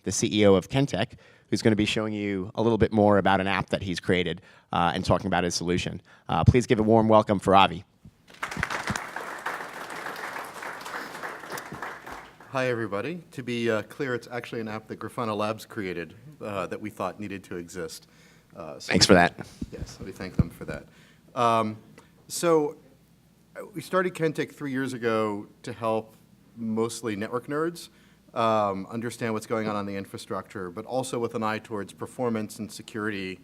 the CEO of Kentik, who's going to be showing you a little bit more about an app that he's created and talking about his solution. Please give a warm welcome for Avi. Hi, everybody. To be clear, it's actually an app that Grafana Labs created that we thought needed to exist. Thanks for that. Yes, we thank them for that. So we started Kentik 3 years ago to help mostly network nerds understand what's going on the infrastructure, but also with an eye towards performance and security.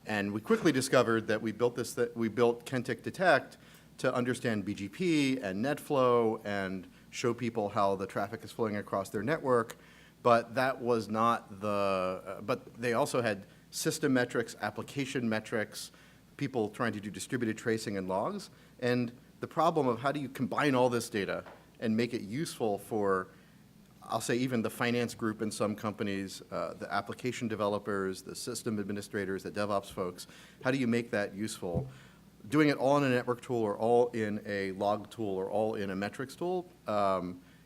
And we quickly discovered that we built Kentik Detect to understand BGP and NetFlow and show people how the traffic is flowing across their network. But that was not but they also had system metrics, application metrics, people trying to do distributed tracing and logs. And the problem of how do you combine all this data and make it useful for, I'll say, even the finance group in some companies, the application developers, the system administrators, the DevOps folks, how do you make that useful? Doing it all in a network tool or all in a log tool or all in a metrics tool,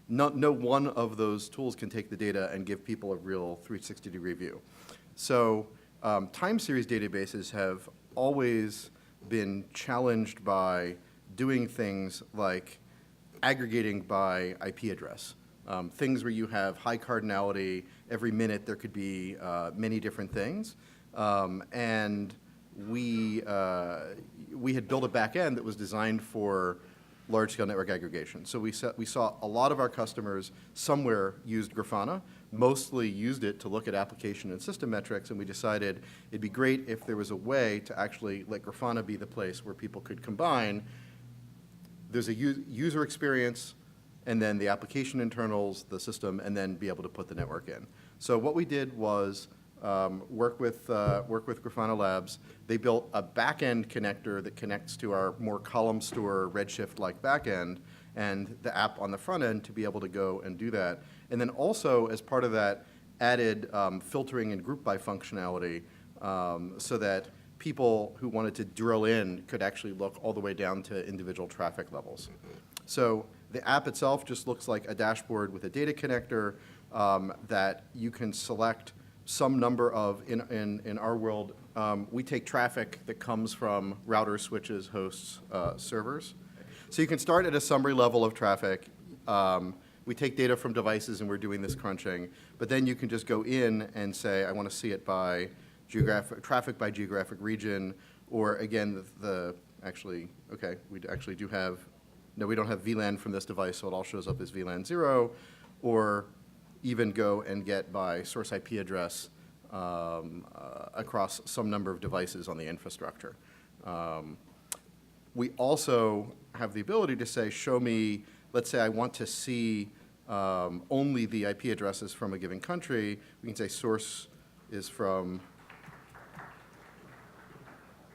no one of those tools can take the data and give people a real 360-degree view. So time series databases have always been challenged by doing things like aggregating by IP address. Things where you have high cardinality, every minute there could be many different things. And we had built a back end that was designed for large-scale network aggregation. So we saw a lot of our customers somewhere used Grafana, mostly used it to look at application and system metrics, and we decided it'd be great if there was a way to actually let Grafana be the place where people could combine. There's a user experience, and then the application internals, the system, and then be able to put the network in. So what we did was work with Grafana Labs. They built a back-end connector that connects to our more column store Redshift-like back-end and the app on the front end to be able to go and do that. And then also, as part of that, added filtering and group by functionality so that people who wanted to drill in could actually look all the way down to individual traffic levels. So the app itself just looks like a dashboard with a data connector that you can select some number of, in our world, we take traffic that comes from routers, switches, hosts, servers. So you can start at a summary level of traffic. We take data from devices and we're doing this crunching, but then you can just go in and say, I want to see it by traffic by geographic region, or again, we actually do have, no, we don't have VLAN from this device, so it all shows up as VLAN 0, or even go and get by source IP address across some number of devices on the infrastructure. We also have the ability to say, show me, let's say I want to see only the IP addresses from a given country. We can say source is from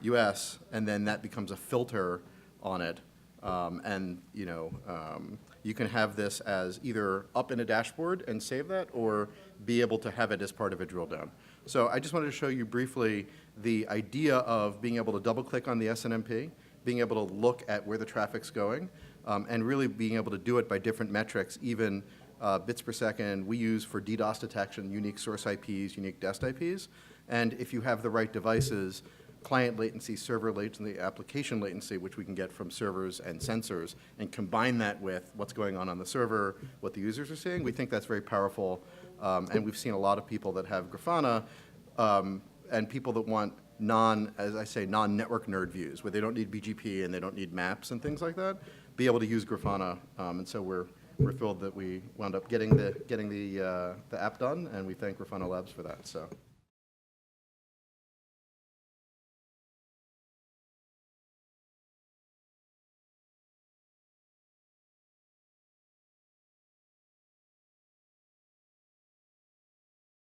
US, and then that becomes a filter on it. You can have this as either up in a dashboard and save that, or be able to have it as part of a drill down. So I just wanted to show you briefly the idea of being able to double-click on the SNMP, being able to look at where the traffic's going, and really being able to do it by different metrics, even bits per second. We use for DDoS detection unique source IPs, unique dest IPs, and if you have the right devices, client latency, server latency, application latency, which we can get from servers and sensors, and combine that with what's going on the server, what the users are seeing. We think that's very powerful, and we've seen a lot of people that have Grafana, and people that want as I say, non-network nerd views, where they don't need BGP and they don't need maps and things like that, be able to use Grafana, and so we're thrilled that we wound up getting the app done, and we thank Grafana Labs for that. So.